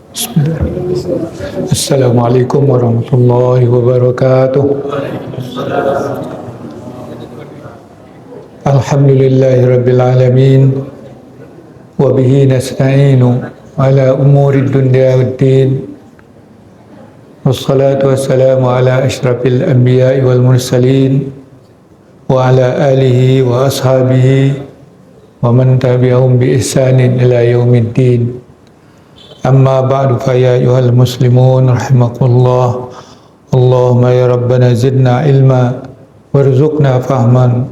Bismillahirrahmanirrahim. Assalamualaikum warahmatullahi wabarakatuh. Alhamdulillahi rabbil alamin. Wa bihi nasta'inu ala umuri dunya waddin. Wassalatu wassalamu ala asyrafil anbiya'i wal mursalin wa ala alihi wa ashabihi wa man tabi'ahum bi ihsanin ila yaumiddin. Amma ba'du fa ya ayyuhal muslimun rahimakumullah. Allahumma ya rabbana zidna ilma warzuqna fahman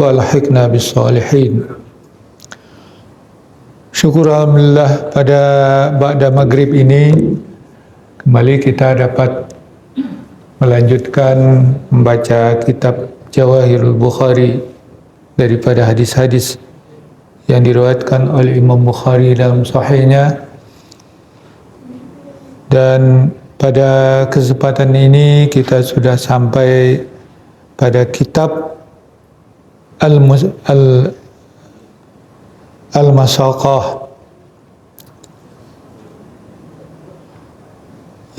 wa alhiqna bis salihin. Syukur alhamdulillah, pada ba'da maghrib ini kembali kita dapat melanjutkan membaca kitab Jawahirul Bukhari daripada hadis-hadis yang diriwayatkan oleh Imam Bukhari dalam sahihnya. Dan pada kesempatan ini kita sudah sampai pada kitab Al-Masaqah,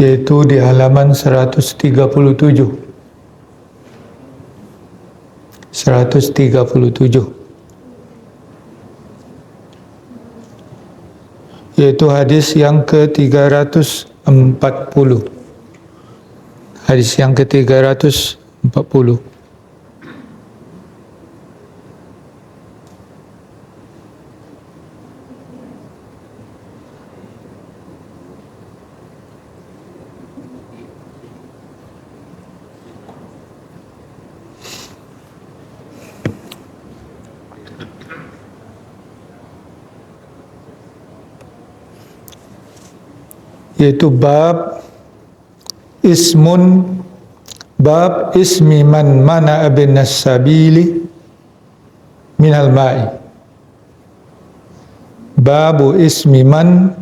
yaitu di halaman 137. Yaitu hadis yang ke-340. Hadis yang ke-340. Yaitu bab ismi man mana bin sabili minal ma'i. Babu ismi man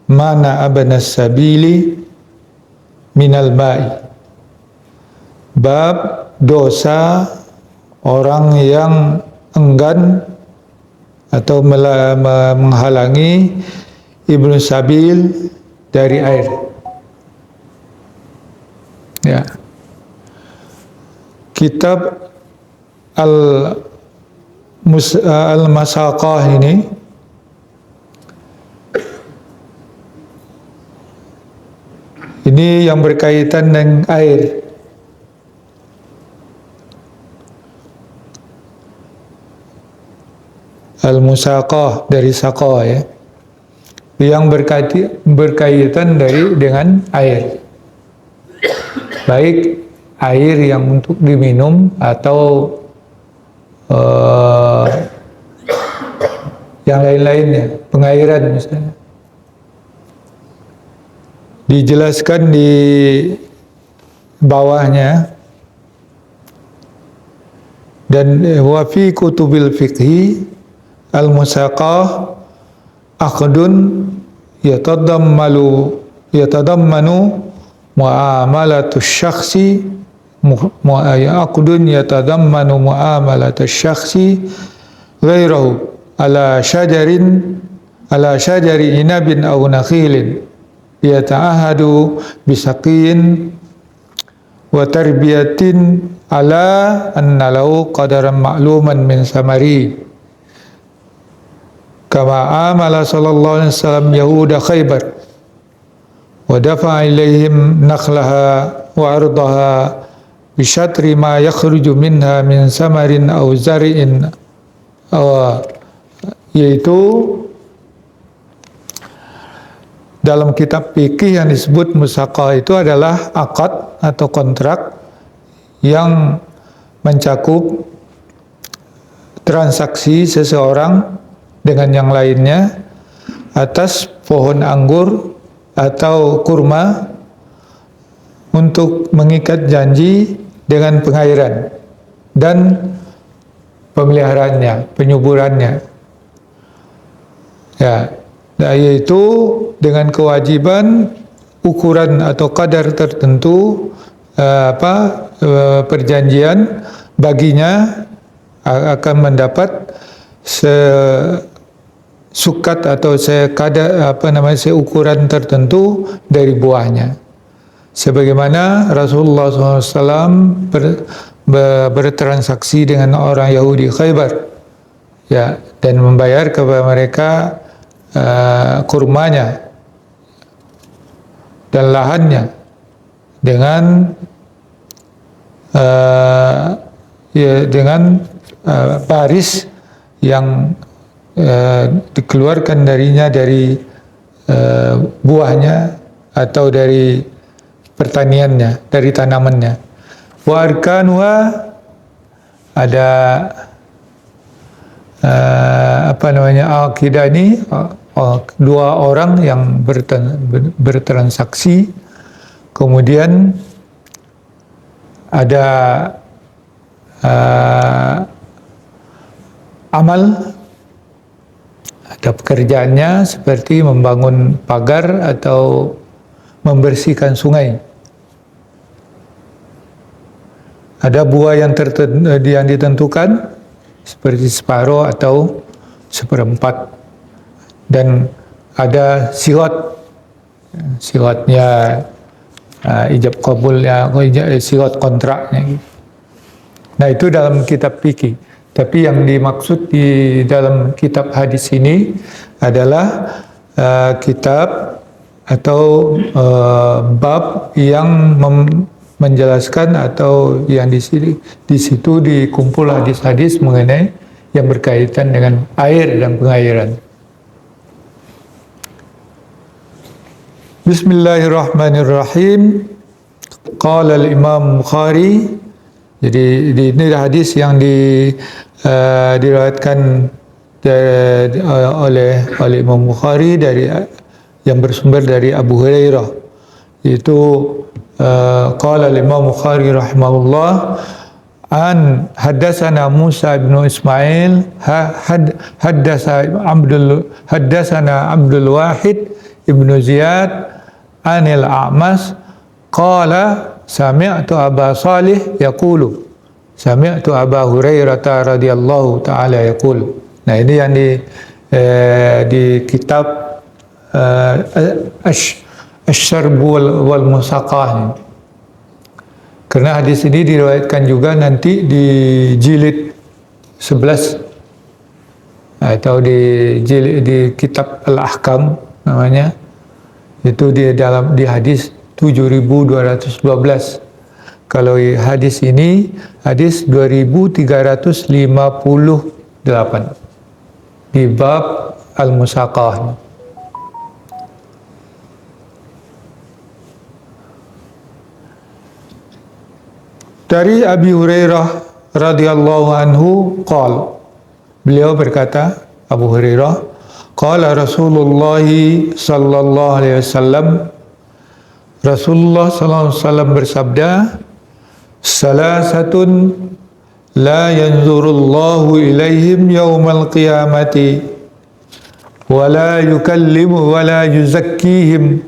mana bin sabili minal ma'i. Bab dosa orang yang enggan atau menghalangi ibnu sabil dari air. Ya. Kitab Al-Masaqah ini yang berkaitan dengan air. Al-Musaqah dari saqah, ya, yang berkaitan dengan air, baik air yang untuk diminum atau yang lain-lainnya, pengairan misalnya. Dijelaskan di bawahnya, dan wa fi kutubil fiqhi al-musaqah aqdun yatadammanu muamalatu syakhsi aqdun yatadammanu muamalatu syakhsi ghairahu ala syajari inabin aw nakhilin yata'ahadu bisaqiyin wa tarbiyatin ala anna lahu qadaran ma'luman min samari kama amala sallallahu alaihi wasallam yahuda Khaybar wa dafa'a ilaihim nakhlaha wa ardaha bi syatri ma yakhruju minha min samarin aw zari'in, yaitu dalam kitab fikih yang disebut musaqah itu adalah akad atau kontrak yang mencakup transaksi seseorang dengan yang lainnya atas pohon anggur atau kurma untuk mengikat janji dengan pengairan dan pemeliharaannya, penyuburannya. Ya, yaitu dengan kewajiban ukuran atau kadar tertentu perjanjian baginya akan mendapat sukat atau seukuran tertentu dari buahnya. Sebagaimana Rasulullah SAW bertransaksi dengan orang Yahudi Khaybar, ya, dan membayar kepada mereka kurmanya dan lahannya dengan baris yang dikeluarkan darinya dari buahnya atau dari pertaniannya, dari tanamannya. Wa arkanuha, ada akidah ini, dua orang yang bertransaksi, kemudian ada amal, ada pekerjaannya seperti membangun pagar atau membersihkan sungai. Ada buah yang ditentukan seperti separuh atau seperempat, dan ada siwatnya ijab kabulnya, siwat kontraknya. Nah, itu dalam kitab fikih. Tapi yang dimaksud di dalam kitab hadis ini adalah kitab atau bab yang menjelaskan atau yang di situ dikumpul hadis-hadis mengenai yang berkaitan dengan air dan pengairan. Bismillahirrahmanirrahim. Qala al-Imam Bukhari. Jadi ini hadis yang diriwayatkan oleh Imam Bukhari yang bersumber dari Abu Hurairah. Itu qala al-Imam Bukhari rahimahullah an haddatsana Musa bin Ismail haddatsana Abdul Wahid ibnu Ziyad anil A'mas qala sami'tu Aba Salih yaqulu sami'tu Aba Hurairah radhiyallahu ta'ala yaqul. Nah, ini yang di kitab Asy-Syarb wal Musaqah. Karena hadis ini diriwayatkan juga nanti di jilid 11 atau di kitab Al-Ahkam namanya. Itu di hadis 7212. Kalau hadis ini hadis 2358 di bab Al-Musaqah. Dari Abi Hurairah radhiyallahu anhu qala, beliau berkata, Abu Hurairah, qala Rasulullah sallallahu alaihi wasallam, Rasulullah sallallahu alaihi wasallam bersabda, salasatun la yanzurullahu ilaihim yaumal qiyamati wa la yukallimu wa la yuzakkihim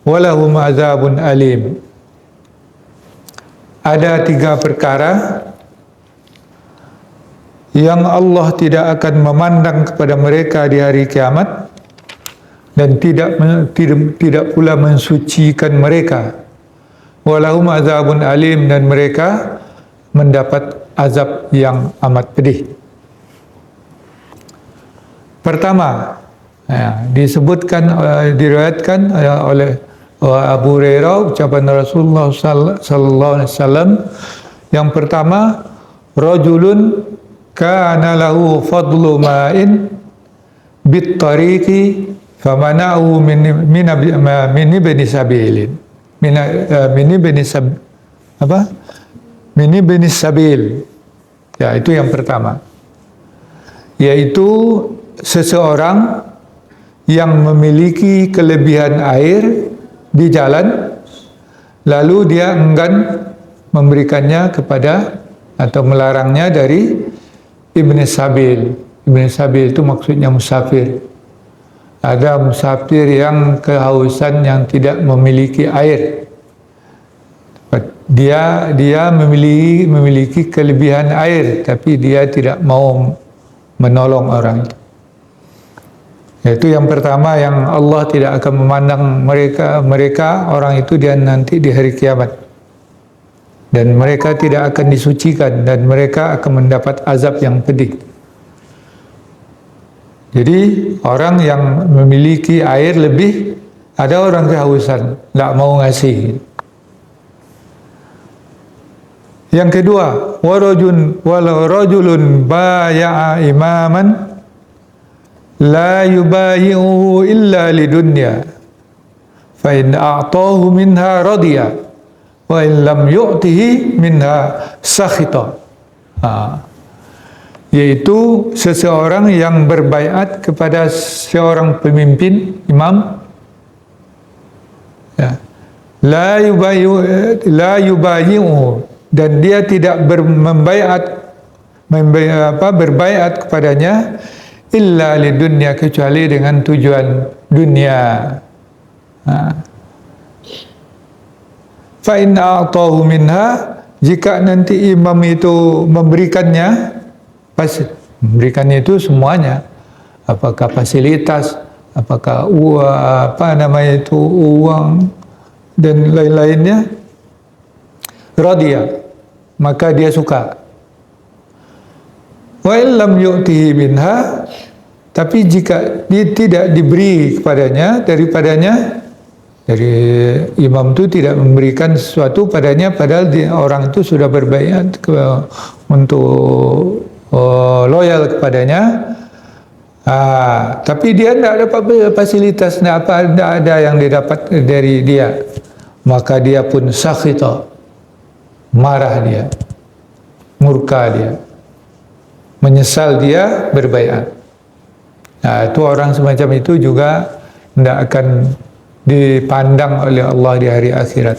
wa lahum azabun alim. Ada 3 perkara yang Allah tidak akan memandang kepada mereka di hari kiamat dan tidak pula mensucikan mereka. Walahum azabun alim, dan mereka mendapat azab yang amat pedih. Pertama, diriwayatkan oleh Abu Hurairah, ucapan Rasulullah sallallahu alaihi wasallam, yang pertama, rajulun kana lahu fadlu ma'in bit tariqi famana'u min ibni sabilin min ibni sabil. Ya, itu yang pertama, yaitu seseorang yang memiliki kelebihan air di jalan, lalu dia enggan memberikannya kepada atau melarangnya dari Ibni Sabil. Ibni Sabil itu maksudnya musafir. Ada musafir yang kehausan, yang tidak memiliki air. Dia memiliki kelebihan air, tapi dia tidak mau menolong orang itu. Yaitu yang pertama, yang Allah tidak akan memandang mereka orang itu dia nanti di hari kiamat, dan mereka tidak akan disucikan, dan mereka akan mendapat azab yang pedih. Jadi orang yang memiliki air lebih, ada orang kehausan, tidak mau ngasih. Yang kedua, warajulun baya'a imaman la yubayi'uhu illa lidunya fa in a'tahu minha radiya wa in lam yu'tihi minha sakhita. Yaitu seseorang yang berbaiat kepada seorang pemimpin, imam, ya, la yubayi'uhu, dan dia tidak berbaiat kepadanya illa lidunya, kecuali dengan tujuan dunia. Fa in a'tahu minha, jika nanti imam itu memberikannya, memberikannya itu semuanya, apakah fasilitas, apakah uang dan lain-lainnya, radiyah, maka dia suka. Wa illam yu'tihi minha, tapi jika dia tidak diberi kepadanya dari imam itu tidak memberikan sesuatu padanya, padahal orang itu sudah berbaiat untuk loyal kepadanya, tapi dia tidak dapat fasilitas, tidak ada yang didapat dari dia, maka dia pun sakhita, marah dia, murka dia, menyesal dia berbaiat. Itu orang semacam itu juga tidak akan dipandang oleh Allah di hari akhirat.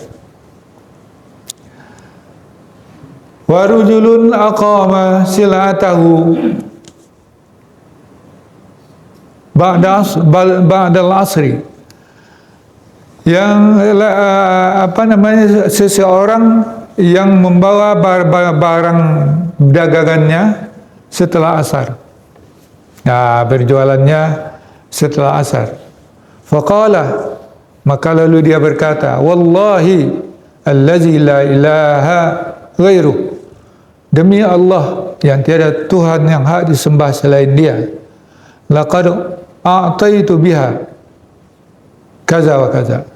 Wa rajulun aqama silatahu ba'dal asri, yang seseorang yang membawa barang dagangannya setelah asar, berjualannya setelah asar. Faqala, maka lalu dia berkata, wallahi allazi la ilaha ghairuh, demi Allah yang tiada Tuhan yang hak disembah selain dia, laqad a'taitu biha kaza wa kaza.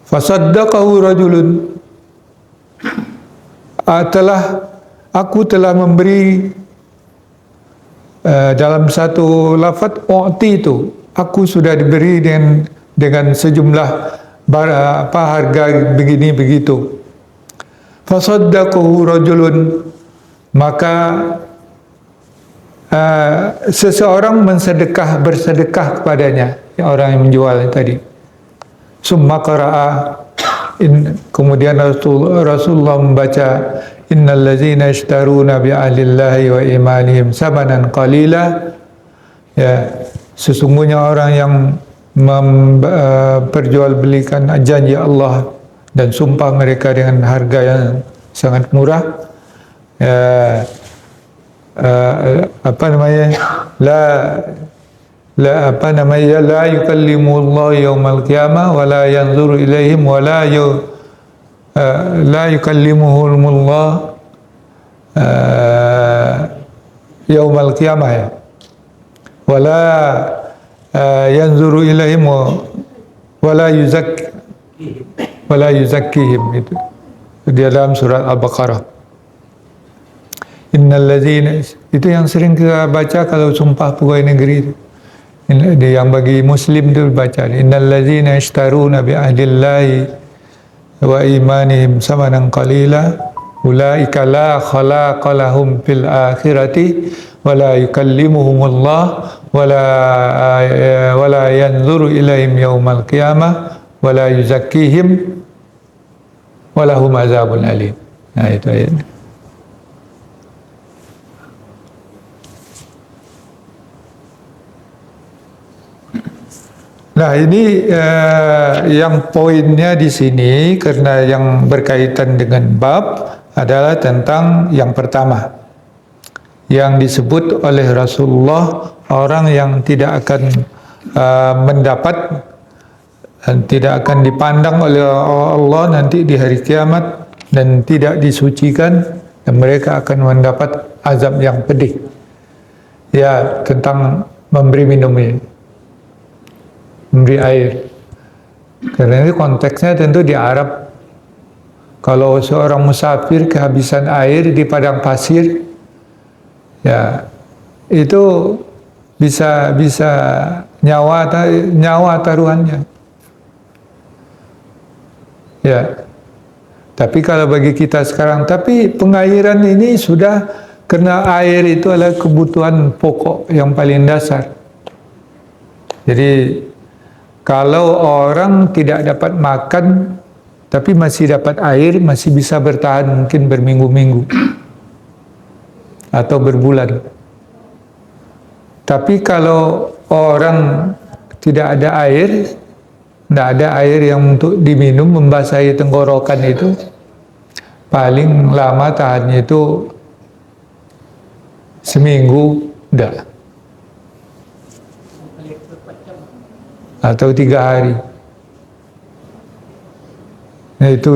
Fasaddaqahu rajulun, aku telah memberi, dalam satu lafaz u'ti itu, aku sudah diberi dengan sejumlah harga begini begitu. Fasaddaqahu rajulun, maka seseorang bersedekah kepadanya, orang yang menjual tadi. Summa qara'a, kemudian Rasulullah membaca, innal ladzina yashtaruna bi ahlillahi wa imanihim samanan qalila, ya, sesungguhnya orang yang memperjualbelikan janji Allah dan sumpah mereka dengan harga yang sangat murah, la yukallimullahu yaumal qiyamah wa la yanzuru ilaihim wa la yukallimuhumullah yaumal qiyamah, ya, wa la yanzuru ilaihim wa la yuzakkihim, itu di dalam surat Al-Baqarah. Innal ladzina, itu yang sering kita baca kalau sumpah pegawai negeri itu. Yang bagi muslim itu baca, innal ladzina yashtaruna bi ahdillahi wa imanihim samanan qalila ulaika la khalaqa lahum fil akhirati wa la yukallimuhumullah wa la yanzuru ilaihim yaumal qiyamah wa la yuzakkihim wa lahum azabun alim. Nah, itu ayatnya. Nah, ini yang poinnya di sini, karena yang berkaitan dengan bab adalah tentang yang pertama yang disebut oleh Rasulullah orang yang tidak akan mendapat dan tidak akan dipandang oleh Allah nanti di hari kiamat dan tidak disucikan, dan mereka akan mendapat azab yang pedih. Ya, tentang memberi minum ini, memberi air. Karena ini konteksnya tentu di Arab. Kalau seorang musafir kehabisan air di padang pasir, ya itu bisa nyawa taruhannya. Ya, tapi kalau bagi kita sekarang, tapi pengairan ini sudah, karena air itu adalah kebutuhan pokok yang paling dasar. Jadi kalau orang tidak dapat makan tapi masih dapat air, masih bisa bertahan mungkin berminggu-minggu atau berbulan. Tapi kalau orang tidak ada air, tidak ada air yang untuk diminum, membasahi tenggorokan itu, paling lama tahannya itu seminggu, enggak, atau 3 hari. Nah, itu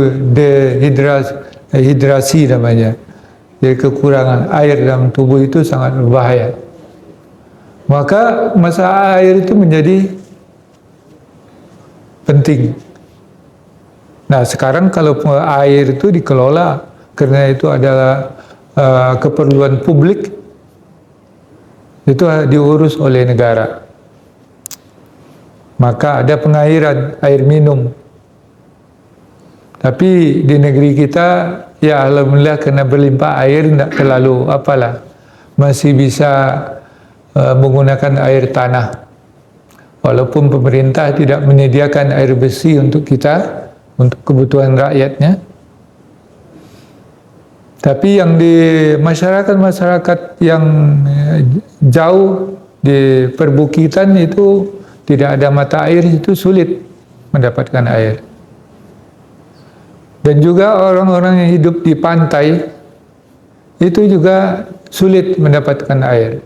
dehidrasi namanya. Jadi kekurangan air dalam tubuh itu sangat berbahaya. Maka masalah air itu menjadi penting. Nah, sekarang kalau air itu dikelola, karena itu adalah keperluan publik, itu diurus oleh negara. Maka ada pengairan, air minum. Tapi di negeri kita, ya alhamdulillah, karena berlimpah air, tidak terlalu apalah, masih bisa menggunakan air tanah. Walaupun pemerintah tidak menyediakan air bersih untuk kita, untuk kebutuhan rakyatnya. Tapi yang di masyarakat yang jauh di perbukitan itu tidak ada mata air, itu sulit mendapatkan air. Dan juga orang-orang yang hidup di pantai itu juga sulit mendapatkan air,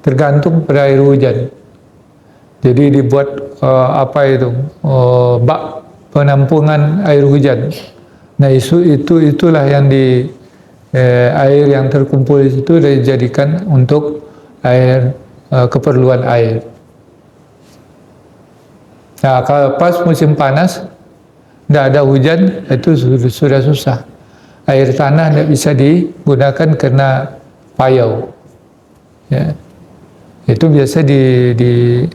tergantung pada air hujan. Jadi dibuat bak penampungan air hujan. Nah, itulah yang air yang terkumpul itu dijadikan untuk air keperluan air. Nah, kalau pas musim panas, tidak ada hujan, itu sudah susah. Air tanah tidak bisa digunakan karena payau. Ya. Itu biasa di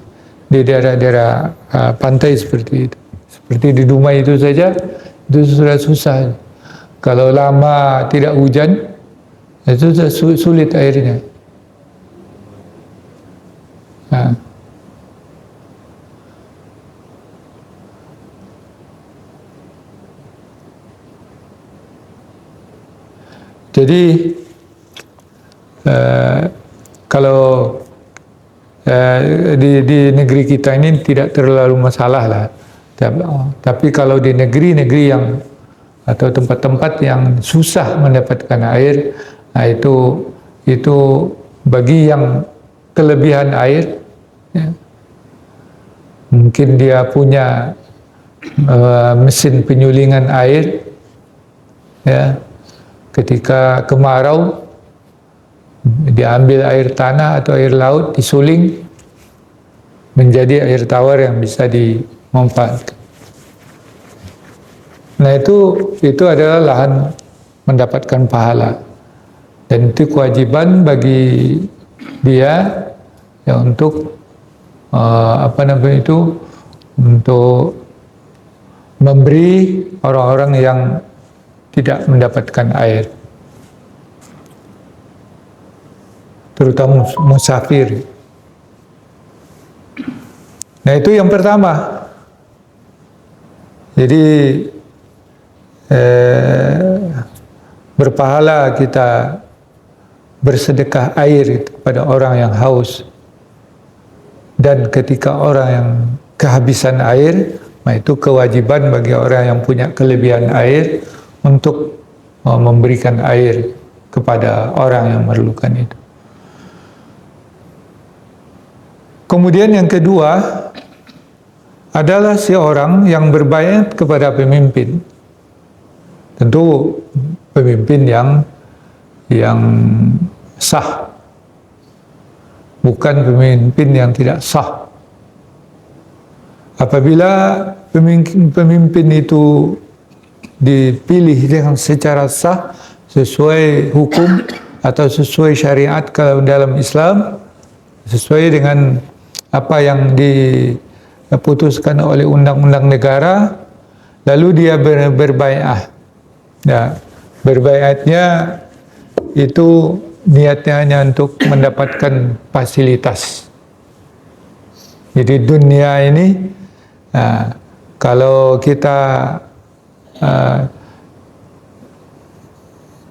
daerah-daerah pantai seperti itu. Seperti di Dumai itu saja, itu sudah susah. Kalau lama tidak hujan, itu sudah sulit airnya. Nah. Jadi kalau di negeri kita ini tidak terlalu masalah lah. Tapi kalau di negeri-negeri yang atau tempat-tempat yang susah mendapatkan air, nah itu bagi yang kelebihan air, ya, mungkin dia punya mesin penyulingan air, ya, ketika kemarau diambil air tanah atau air laut, disuling menjadi air tawar yang bisa dimanfaatkan. Nah, itu adalah lahan mendapatkan pahala, dan itu kewajiban bagi dia ya untuk untuk memberi orang-orang yang tidak mendapatkan air, terutama musafir. Nah, itu yang pertama. Jadi berpahala kita bersedekah air kepada orang yang haus. Dan ketika orang yang kehabisan air, nah itu kewajiban bagi orang yang punya kelebihan air untuk memberikan air kepada orang yang memerlukan itu. Kemudian yang kedua adalah seorang yang berbaiat kepada pemimpin. Tentu pemimpin yang sah, bukan pemimpin yang tidak sah. Apabila pemimpin itu dipilih dengan secara sah, sesuai hukum atau sesuai syariat kalau dalam Islam, sesuai dengan apa yang diputuskan oleh undang-undang negara, lalu dia berbaiat. Ya, berbaiatnya itu niatnya hanya untuk mendapatkan fasilitas. Jadi dunia ini, kalau kita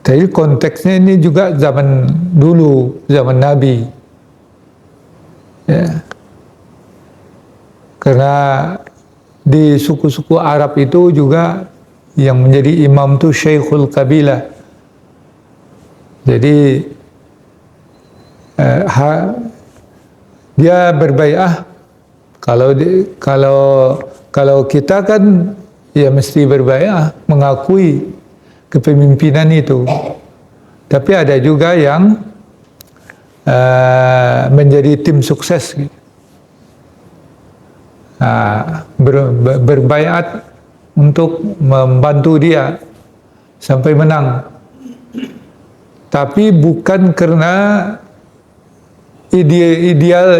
jadi konteksnya ini juga zaman dulu, zaman Nabi. Ya. Karena di suku-suku Arab itu juga yang menjadi imam itu Syekhul Kabilah. Jadi dia berbaiat. Kalau kita kan ya mesti berbaiat, mengakui kepemimpinan itu. Tapi ada juga yang menjadi tim sukses, berbaiat untuk membantu dia sampai menang. Tapi bukan karena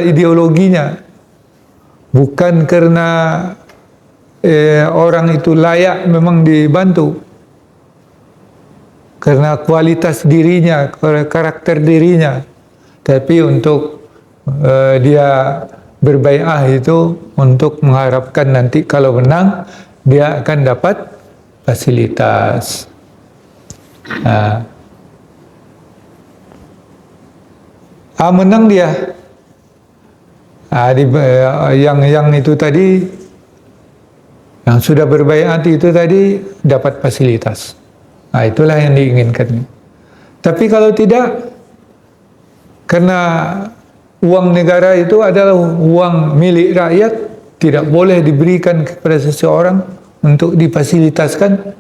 ideologinya, bukan karena orang itu layak memang dibantu, karena kualitas dirinya, karakter dirinya, tapi untuk dia berbaiat itu untuk mengharapkan nanti kalau menang dia akan dapat fasilitas. Menang dia, yang itu tadi, yang sudah berbaiat itu tadi dapat fasilitas. Itulah yang diinginkan. Tapi kalau tidak, karena uang negara itu adalah uang milik rakyat, tidak boleh diberikan kepada seseorang untuk difasilitaskan,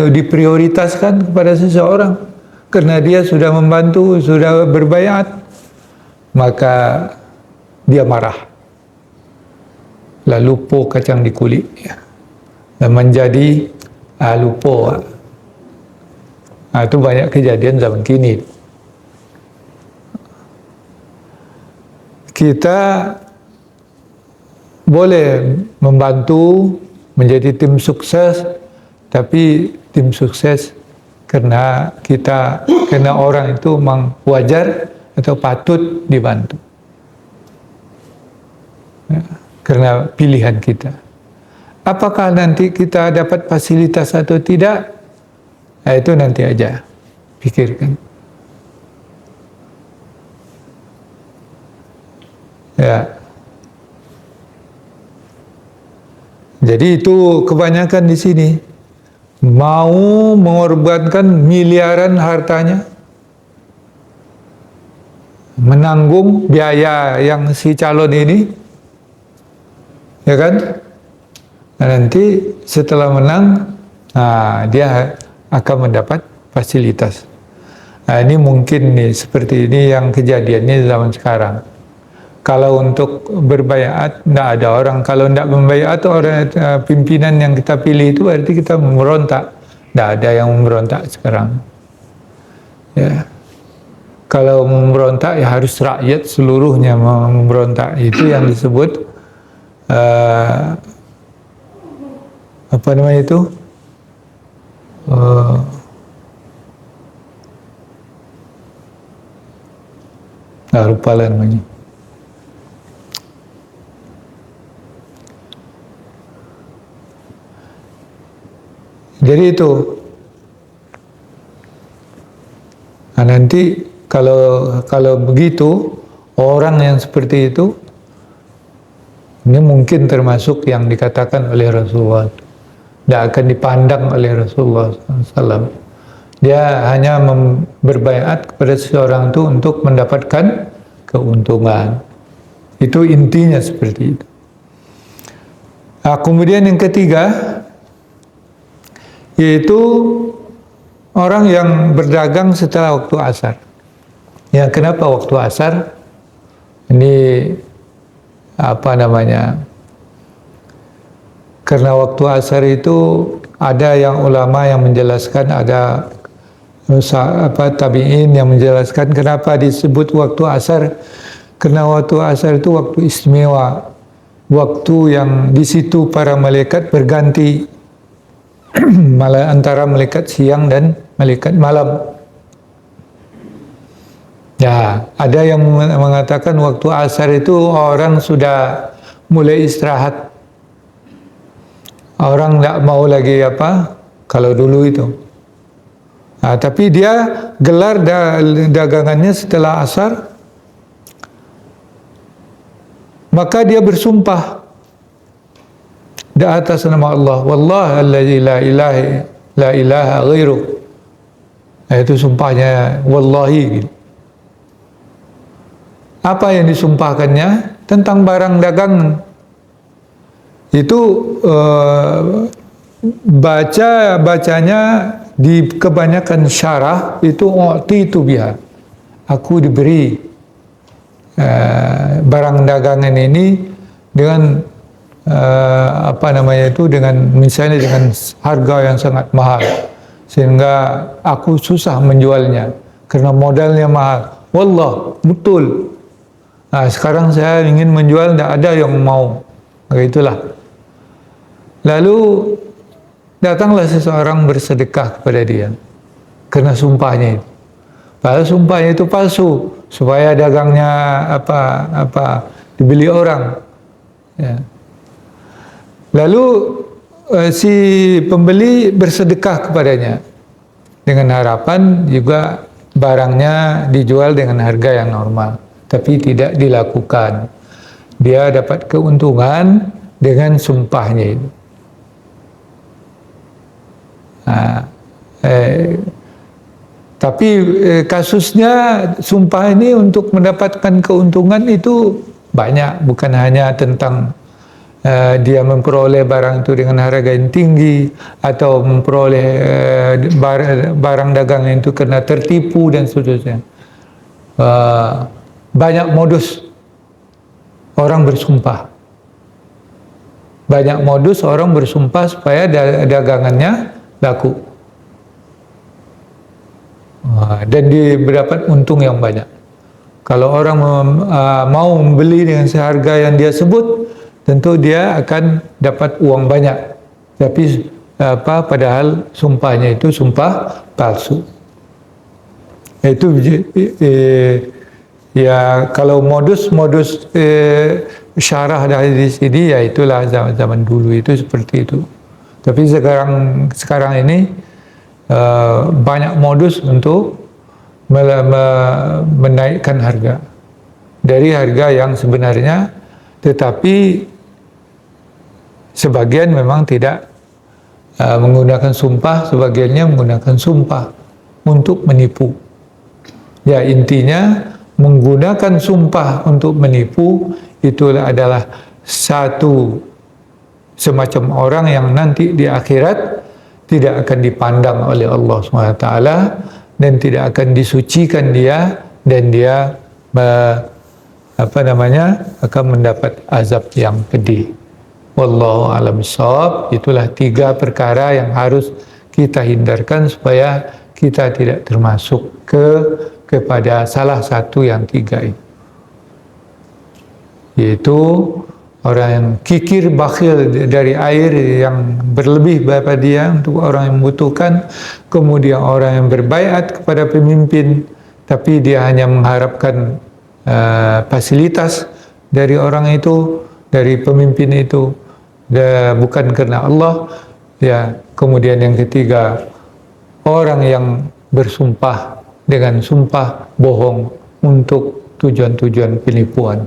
diprioritaskan kepada seseorang, karena dia sudah membantu, sudah berbaiat, maka dia marah. Lalu lupo kacang di kulit, dan menjadi lupo. Itu banyak kejadian zaman kini. Kita boleh membantu menjadi tim sukses, tapi tim sukses karena orang itu memang wajar atau patut dibantu. Karena pilihan kita. Apakah nanti kita dapat fasilitas atau tidak? Itu nanti aja pikirkan. Ya. Jadi itu kebanyakan di sini mau mengorbankan miliaran hartanya, menanggung biaya yang si calon ini, ya kan? Nah, nanti setelah menang, dia akan mendapat fasilitas. Ini mungkin nih seperti ini yang kejadiannya zaman sekarang. Kalau untuk berbaiat, tidak ada orang. Kalau tidak membaiat, orang pimpinan yang kita pilih itu berarti kita memberontak. Tidak ada yang memberontak sekarang. Ya. Kalau memberontak ya harus rakyat seluruhnya memberontak. Itu yang disebut apa namanya itu? Lupa lah namanya. Jadi itu. Nanti kalau begitu orang yang seperti itu, ini mungkin termasuk yang dikatakan oleh Rasulullah, tidak akan dipandang oleh Rasulullah SAW. Dia hanya berbaiat kepada seseorang itu untuk mendapatkan keuntungan. Itu intinya seperti itu. Kemudian yang ketiga, yaitu orang yang berdagang setelah waktu asar. Ya, kenapa waktu asar? Ini apa namanya? Karena waktu asar itu ada yang ulama yang menjelaskan, ada tabi'in yang menjelaskan kenapa disebut waktu asar. Karena waktu asar itu waktu istimewa, waktu yang di situ para malaikat berganti antara malaikat siang dan malaikat malam. Ya, ada yang mengatakan waktu asar itu orang sudah mulai istirahat. Orang tidak mau lagi kalau dulu itu. Tapi dia gelar dagangannya setelah asar, maka dia bersumpah di atas nama Allah, wallahi allazi la ilaha ghairu. Itu sumpahnya wallahi. Apa yang disumpahkannya? Tentang barang dagangan. Itu bacanya di kebanyakan syarah itu itu biha. Aku diberi barang dagangan ini dengan dengan misalnya dengan harga yang sangat mahal, sehingga aku susah menjualnya karena modalnya mahal. Wallah, betul. Sekarang saya ingin menjual, tidak ada yang mau. Itulah. Lalu datanglah seseorang bersedekah kepada dia karena sumpahnya itu. Padahal sumpahnya itu palsu supaya dagangnya dibeli orang. Ya. Lalu si pembeli bersedekah kepadanya dengan harapan juga barangnya dijual dengan harga yang normal, tapi tidak dilakukan. Dia dapat keuntungan dengan sumpahnya itu. Tapi kasusnya sumpah ini untuk mendapatkan keuntungan itu banyak, bukan hanya tentang dia memperoleh barang itu dengan harga yang tinggi atau memperoleh barang dagangan itu karena tertipu dan seterusnya. Banyak modus orang bersumpah. Banyak modus orang bersumpah supaya dagangannya laku. Dan didapat untung yang banyak. Kalau orang mau membeli dengan seharga yang dia sebut, tentu dia akan dapat uang banyak. Tapi padahal sumpahnya itu sumpah palsu. Itu ya kalau modus syarah dari sini, ya itulah zaman dulu itu seperti itu. Tapi sekarang ini banyak modus untuk menaikkan harga dari harga yang sebenarnya, tetapi sebagian memang tidak menggunakan sumpah, sebagiannya menggunakan sumpah untuk menipu. Ya, intinya menggunakan sumpah untuk menipu itulah adalah satu semacam orang yang nanti di akhirat tidak akan dipandang oleh Allah SWT dan tidak akan disucikan dia, dan dia akan mendapat azab yang pedih. Wallahu a'lam bishawab. Itulah 3 perkara yang harus kita hindarkan supaya kita tidak termasuk kepada salah satu yang 3 itu, yaitu orang yang kikir bakhil dari air yang berlebih pada dia untuk orang yang membutuhkan, kemudian orang yang berbaiat kepada pemimpin tapi dia hanya mengharapkan fasilitas dari orang itu, dari pemimpin itu, bukan karena Allah. Ya, kemudian yang ketiga, orang yang bersumpah dengan sumpah bohong untuk tujuan-tujuan penipuan.